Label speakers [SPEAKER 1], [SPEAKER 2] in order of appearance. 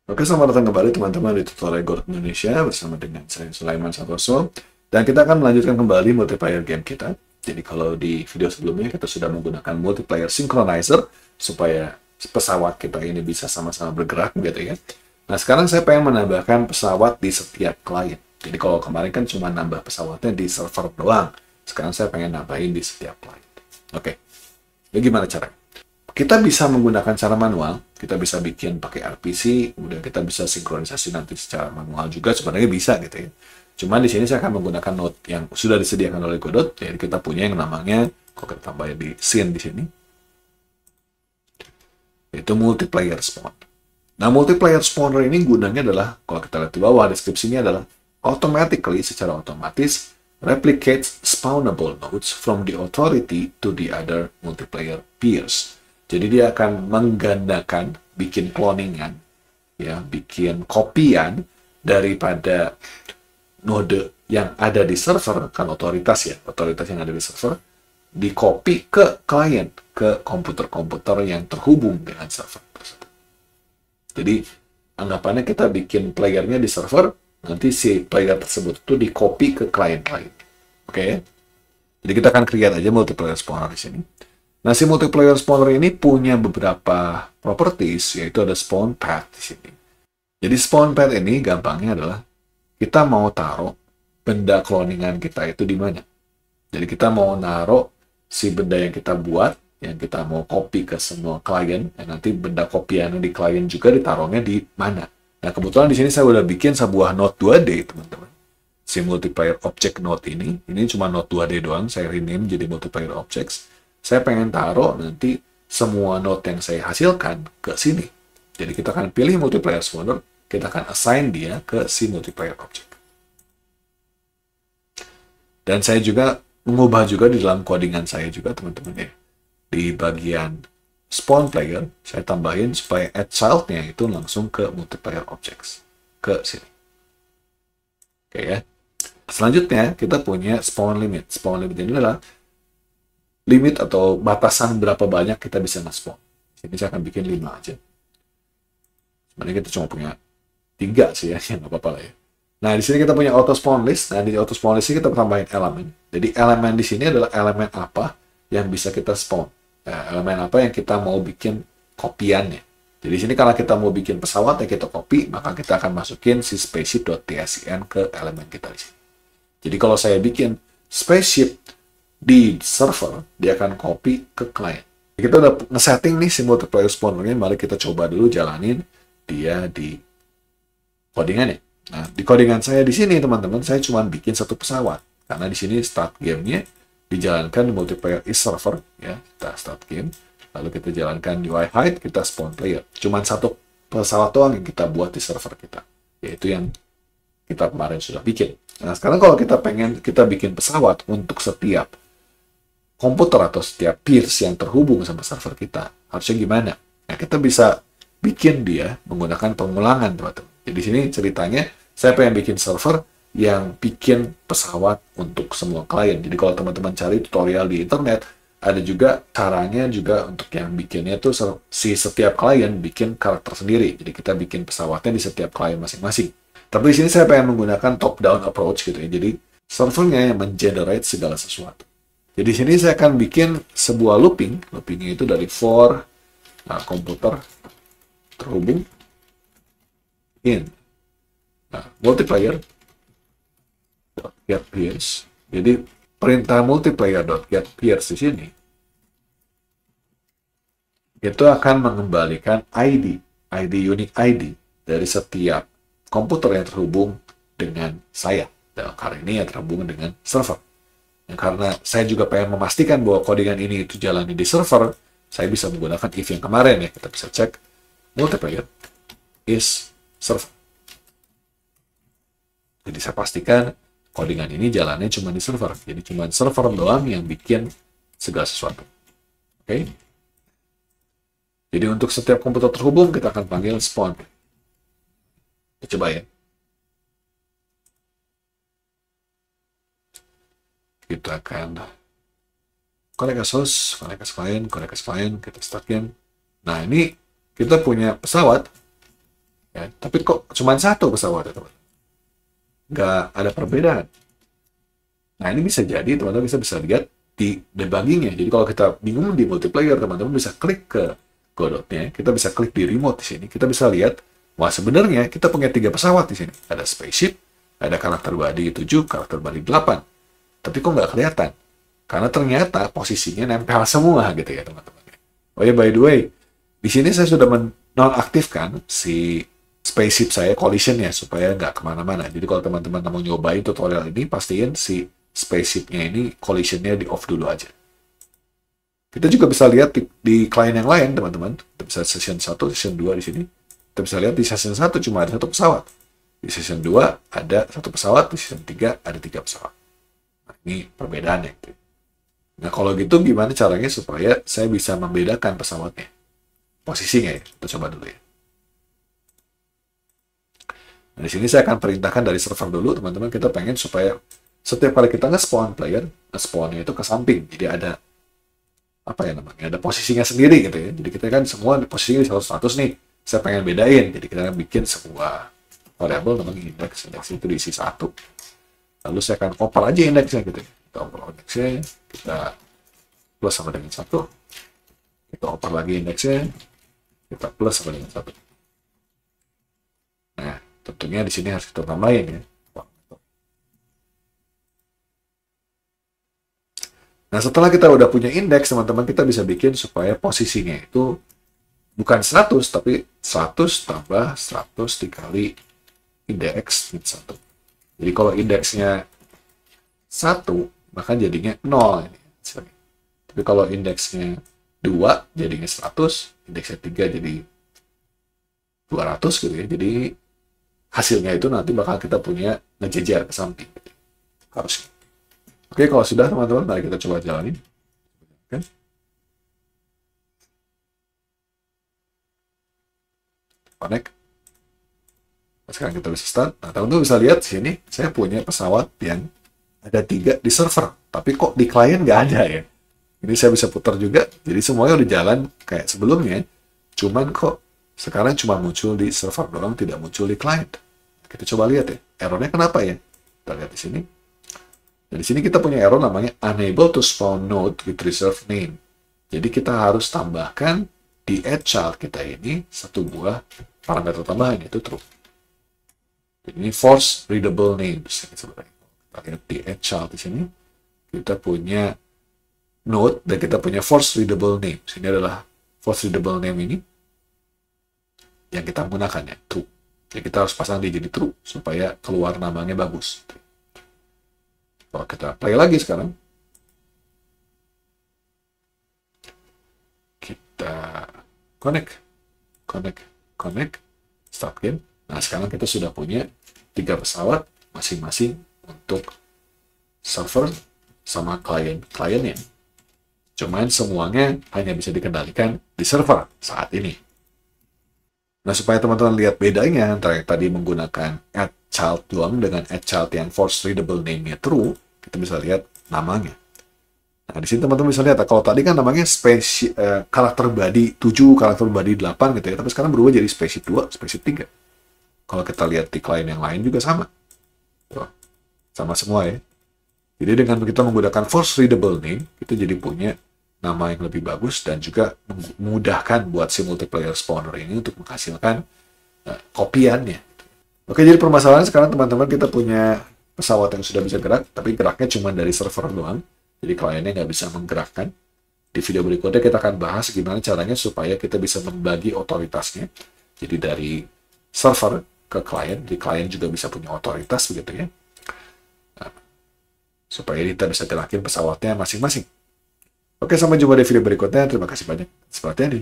[SPEAKER 1] Oke, selamat datang kembali teman-teman di tutorial Gord Indonesia bersama dengan saya Sulaiman Santoso. Dan kita akan melanjutkan kembali multiplayer game kita. Jadi kalau di video sebelumnya kita sudah menggunakan multiplayer synchronizer supaya pesawat kita ini bisa sama-sama bergerak gitu ya. Nah, sekarang saya pengen menambahkan pesawat di setiap klien. Jadi kalau kemarin kan cuma nambah pesawatnya di server doang. Sekarang saya pengen nambahin di setiap klien. Oke, ini gimana caranya? Kita bisa menggunakan cara manual, kita bisa bikin pakai RPC, kemudian kita bisa sinkronisasi nanti secara manual juga, sebenarnya bisa gitu ya. Cuman di sini saya akan menggunakan node yang sudah disediakan oleh Godot, jadi kita punya yang namanya, kalau kita tambah di scene di sini, itu multiplayer spawn. Nah, multiplayer spawner ini gunanya adalah, kalau kita lihat di bawah deskripsinya adalah, automatically, secara otomatis, replicates spawnable nodes from the authority to the other multiplayer peers. Jadi dia akan menggandakan, bikin cloningan, ya, bikin kopian daripada node yang ada di server, kan otoritas ya, otoritas yang ada di server, di copy ke klien, ke komputer-komputer yang terhubung dengan server tersebut. Jadi anggapannya kita bikin playernya di server, nanti si player tersebut itu di copy ke klien-klien. Oke? Jadi kita akan create aja multiplayer spawner di sini. Nah, si multiplayer spawner ini punya beberapa properties, yaitu ada spawn path di sini. Jadi spawn path ini gampangnya adalah kita mau taruh benda cloningan kita itu di mana. Jadi kita mau naruh si benda yang kita buat, yang kita mau copy ke semua klien, dan nanti benda kopian di klien juga ditaruhnya di mana. Nah, kebetulan di sini saya udah bikin sebuah node 2D, teman-teman. Si multiplayer object node ini cuma node 2D doang, saya rename jadi multiplayer objects. Saya pengen taruh nanti semua node yang saya hasilkan ke sini. Jadi kita akan pilih multiplayer spawner, kita akan assign dia ke si multiplayer object. Dan saya juga mengubah juga di dalam codingan saya juga, teman-teman ya. Di bagian spawn player, saya tambahin supaya add child-nya itu langsung ke multiplayer objects. Ke sini. Oke ya. Selanjutnya, kita punya spawn limit. Spawn limit ini adalah limit atau batasan berapa banyak kita bisa nge-spawn. Sini saya akan bikin 5 aja. Sebenarnya kita cuma punya 3 sih ya, nggak apa-apa lah ya. Nah, di sini kita punya auto spawn list. Nah, di auto spawn list ini kita tambahin elemen. Jadi elemen di sini adalah elemen apa yang bisa kita spawn. Nah, elemen apa yang kita mau bikin kopiannya. Jadi di sini karena kita mau bikin pesawat yang kita copy, maka kita akan masukin si spaceship.tscn ke elemen kita di sini. Jadi kalau saya bikin spaceship di server, dia akan copy ke client. Kita udah nge-setting nih si multiplayer spawner-nya, mari kita coba dulu jalanin dia di codingannya. Nah, di codingan saya di sini, teman-teman, saya cuma bikin satu pesawat. Karena di sini start game-nya dijalankan di multiplayer is server, ya, kita start game. Lalu kita jalankan UI hide, kita spawn player. Cuma satu pesawat doang yang kita buat di server kita, yaitu yang kita kemarin sudah bikin. Nah, sekarang kalau kita pengen kita bikin pesawat untuk setiap komputer atau setiap peers yang terhubung sama server kita, harusnya gimana? Nah, kita bisa bikin dia menggunakan pengulangan, teman-teman. Jadi di sini ceritanya, saya pengen bikin server yang bikin pesawat untuk semua klien. Jadi kalau teman-teman cari tutorial di internet, ada juga caranya juga untuk yang bikinnya tuh si setiap klien bikin karakter sendiri. Jadi kita bikin pesawatnya di setiap klien masing-masing. Tapi di sini saya pengen menggunakan top-down approach gitu ya. Jadi servernya yang mengenerate segala sesuatu. Jadi di sini saya akan bikin sebuah looping. Loopingnya itu dari for komputer terhubung in multiplayer get peers. Jadi perintah multiplayer get peers di sini itu akan mengembalikan ID unique ID dari setiap komputer yang terhubung dengan saya. Dan kali ini yang terhubung dengan server. Karena saya juga pengen memastikan bahwa codingan ini itu jalannya di server, saya bisa menggunakan if yang kemarin ya. Kita bisa cek multiplayer is server. Jadi saya pastikan codingan ini jalannya cuma di server. Jadi cuma server doang yang bikin segala sesuatu. Oke. Jadi untuk setiap komputer terhubung kita akan panggil spawn. Kita coba ya. Kita akan connect as host, connect as client, kita start game. Nah, ini kita punya pesawat Ya. Tapi kok cuma satu pesawat ya, teman? Nggak ada perbedaan. Nah, ini bisa jadi teman-teman bisa lihat di debuggingnya. Jadi kalau kita bingung di multiplayer, teman-teman bisa klik ke Godotnya, kita bisa klik di remote di sini, kita bisa lihat, wah sebenarnya kita punya 3 pesawat di sini. Ada spaceship, ada karakter body 7, karakter body 8. Tapi kok nggak kelihatan? Karena ternyata posisinya nempel semua gitu ya teman-teman. Oh ya, by the way, di sini saya sudah menonaktifkan si spaceship saya collision-nya supaya nggak kemana-mana. Jadi kalau teman-teman mau nyobain tutorial ini, pastiin si spaceship-nya ini collision-nya di off dulu aja. Kita juga bisa lihat di klien yang lain, teman-teman. Kita bisa session 1, session 2 di sini. Kita bisa lihat di session 1 cuma ada 1 pesawat. Di session 2 ada 1 pesawat, di session 3 ada 3 pesawat. Nah, ini perbedaannya. Nah, kalau gitu gimana caranya supaya saya bisa membedakan pesawatnya? Posisinya ya, kita coba dulu ya. Nah, di sini saya akan perintahkan dari server dulu, teman-teman. Kita pengen supaya setiap kali kita nge-spawn player, nge-spawnnya itu ke samping. Jadi ada apa ya namanya? Ada posisinya sendiri gitu ya. Jadi kita kan semua posisinya di 100 nih. Saya pengen bedain. Jadi kita bikin sebuah variabel namanya index. Index itu diisi 1. Lalu saya akan oper aja indeksnya gitu. Kita oper indeksnya, kita plus sama dengan 1. Kita oper lagi indeksnya, kita plus sama dengan 1. Nah, tentunya di sini harus kita tambahin ya. Nah, setelah kita udah punya indeks, teman-teman, kita bisa bikin supaya posisinya itu bukan 100, tapi 100 tambah 100 dikali indeks 1. Jadi kalau indeksnya 1, maka jadinya 0. Ini. Tapi kalau indeksnya 2, jadinya 100, indeksnya 3 jadi 200 gitu ya. Jadi hasilnya itu nanti bakal kita punya ngejejer ke samping. Harusnya. Oke, kalau sudah teman-teman, mari kita coba jalanin. Oke. Connect. Sekarang kita bisa start. Nah, teman-teman bisa lihat di sini, saya punya pesawat yang ada 3 di server. Tapi kok di klien nggak ada ya? Ini saya bisa putar juga. Jadi semuanya udah jalan kayak sebelumnya. Cuman kok sekarang cuma muncul di server doang, tidak muncul di client. Kita coba lihat ya. Errornya kenapa ya? Kita lihat di sini. Dan di sini kita punya error namanya unable to spawn node with reserved name. Jadi kita harus tambahkan di add child kita ini satu buah parameter tambahan, yaitu true. Jadi ini force readable names. Kita lihat di add child di sini. Kita punya node dan kita punya force readable names. Ini adalah force readable name ini yang kita gunakan ya, true. Jadi kita harus pasang dia jadi true supaya keluar namanya bagus. Kalau kita play lagi sekarang, kita connect, start game. Nah, sekarang kita sudah punya 3 pesawat masing-masing untuk server sama kliennya. Cuman semuanya hanya bisa dikendalikan di server saat ini. Nah, supaya teman-teman lihat bedanya antara yang tadi menggunakan add child doang dengan add child yang force readable name-nya true, kita bisa lihat namanya. Nah, di sini teman-teman bisa lihat, kalau tadi kan namanya karakter body 7, karakter body 8 gitu ya, tapi sekarang berubah jadi spaceship 2, spaceship 3. Kalau kita lihat di klien yang lain juga sama. Tuh, sama semua ya. Jadi dengan kita menggunakan force readable name, kita jadi punya nama yang lebih bagus dan juga memudahkan buat si multiplayer spawner ini untuk menghasilkan kopiannya. Oke, jadi permasalahan sekarang teman-teman, kita punya pesawat yang sudah bisa gerak, tapi geraknya cuma dari server doang. Jadi kliennya nggak bisa menggerakkan. Di video berikutnya kita akan bahas gimana caranya supaya kita bisa membagi otoritasnya. Jadi dari server ke klien, di klien juga bisa punya otoritas begitu ya. Nah, supaya kita bisa gerakin pesawatnya masing-masing. Oke, sampai jumpa di video berikutnya. Terima kasih banyak. Seperti ini.